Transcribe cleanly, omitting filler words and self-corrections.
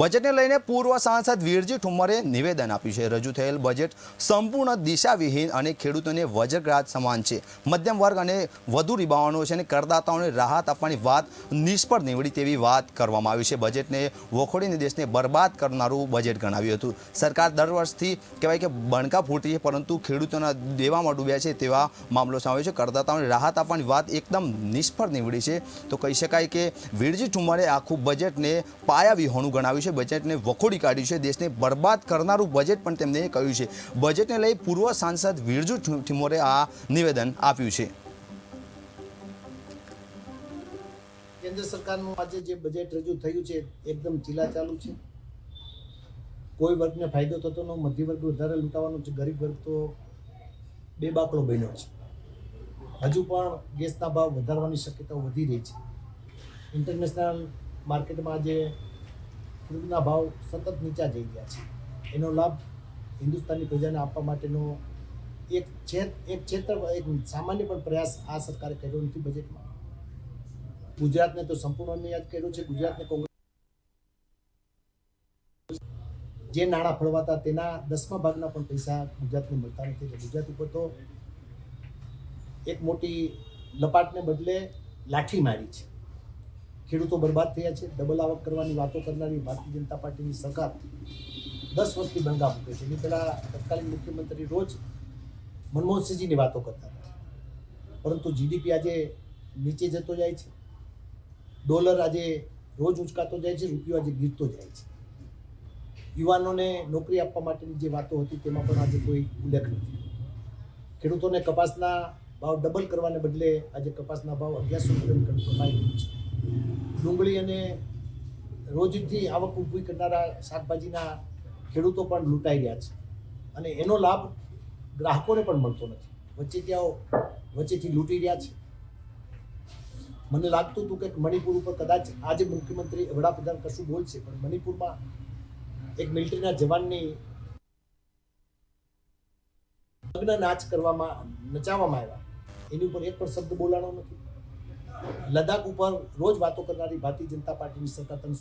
બજેટને લઈને પૂર્વ સાંસદ વીરજી ઠુમ્મરે નિવેદન આપ્યું છે। રજૂ થયેલ બજેટ સંપૂર્ણ દિશાવિહીન અને ખેડૂતોને વજ્રઘાત સમાન છે। મધ્યમ વર્ગ અને વધુ રીબાવાનો છે અને કરદાતાઓને રાહત આપવાની વાત નિષ્ફળ નીવડી તેવી વાત કરવામાં આવી છે। બજેટને વખોડીને દેશને બરબાદ કરનારું બજેટ ગણાવ્યું હતું। સરકાર દર વર્ષથી કહેવાય કે બણકા ફૂટી છે, પરંતુ ખેડૂતોના દેવામાં ડૂબ્યા છે તેવા મામલો સામે આવ્યો છે। કરદાતાઓને રાહત આપવાની વાત એકદમ નિષ્ફળ નીવડી છે। તો કહી શકાય કે વીરજી ઠુમ્મરે આખું બજેટને પાયાવિહોણું ગણાવ્યું છે, બજેટને વખોડી કાઢ્યું છે, દેશને બરબાદ કરનારું બજેટ પણ તેમણે કહ્યું છે। બજેટને લઈ પૂર્વ સાંસદ વીરજી ઠુમ્મરે આ નિવેદન આપ્યું છે। કેન્દ્ર સરકારનું આજે જે બજેટ રજૂ થયું છે એકદમ ચીલાચાલુ છે। કોઈ વર્ગને ફાયદો થતો ન, મધ્ય વર્ગ વધારે લૂંટાવાનો છે, ગરીબ વર્ગ તો બેબાકડો બન્યો છે। હજુ પણ ગેસના ભાવ વધારવાની શક્યતાઓ વધી રહી છે। ઇન્ટરનેશનલ માર્કેટમાં આજે ક્રૂડના ભાવ સતત નીચા જઈ રહ્યા છે। એનો લાભ હિન્દુસ્તાની પ્રજાને આપવા માટેનો એક સામાન્ય પણ પ્રયાસ આ સરકારે કર્યો નથી। બજેટમાં ગુજરાતને તો સંપૂર્ણ યાદ કર્યું છે। ગુજરાતને કોંગ્રેસ જે નાણાં ફળવાતા તેના 10મા ભાગના પણ પૈસા ગુજરાતને મળતા નથી। ગુજરાત ઉપર તો એક મોટી લપાટને બદલે લાઠી મારી છે। ખેડૂતો બરબાદ થયા છે। ડબલ આવક કરવાની વાતો કરનારી ભારતીય જનતા પાર્ટીની સરકાર 10 વર્ષથી બંગા મૂકે છે। એની પહેલાં તત્કાલીન મુખ્યમંત્રી રોજ મનમોહનસિંહજીની વાતો કરતા હતા, પરંતુ જીડીપી આજે નીચે જતો જાય છે। ડોલર આજે રોજ ઉંચકાતો જાય છે, રૂપિયો આજે ગીરતો જાય છે। યુવાનોને નોકરી આપવા માટેની જે વાતો હતી તેમાં પણ આજે કોઈ ઉલ્લેખ નથી। ખેડૂતોને કપાસના ભાવ ડબલ કરવાને બદલે આજે કપાસના ભાવ 1100 કમાઈ રહ્યું છે। ડુંગળી અને રોજથી આવક ઊભી કરનારા શાકભાજીના ખેડૂતો પણ લૂંટાઈ રહ્યા છે અને એનો લાભ ગ્રાહકોને પણ મળતો નથી। વચ્ચેથી લૂંટી રહ્યા છે। મને લાગતું હતું કે મણિપુર ઉપર કદાચ આજે મુખ્યમંત્રી વડાપ્રધાન કશું બોલશે, પણ મણિપુરમાં એક મિલિટરીના જવાનની લગ્ન નાચ નચાવવામાં આવ્યા, એની ઉપર એક પણ શબ્દ બોલાણો નથી। લદ્દાખ ઉપર રોજ વાતો કરનારી ભારતીય જનતા પાર્ટીની સરકાર તમે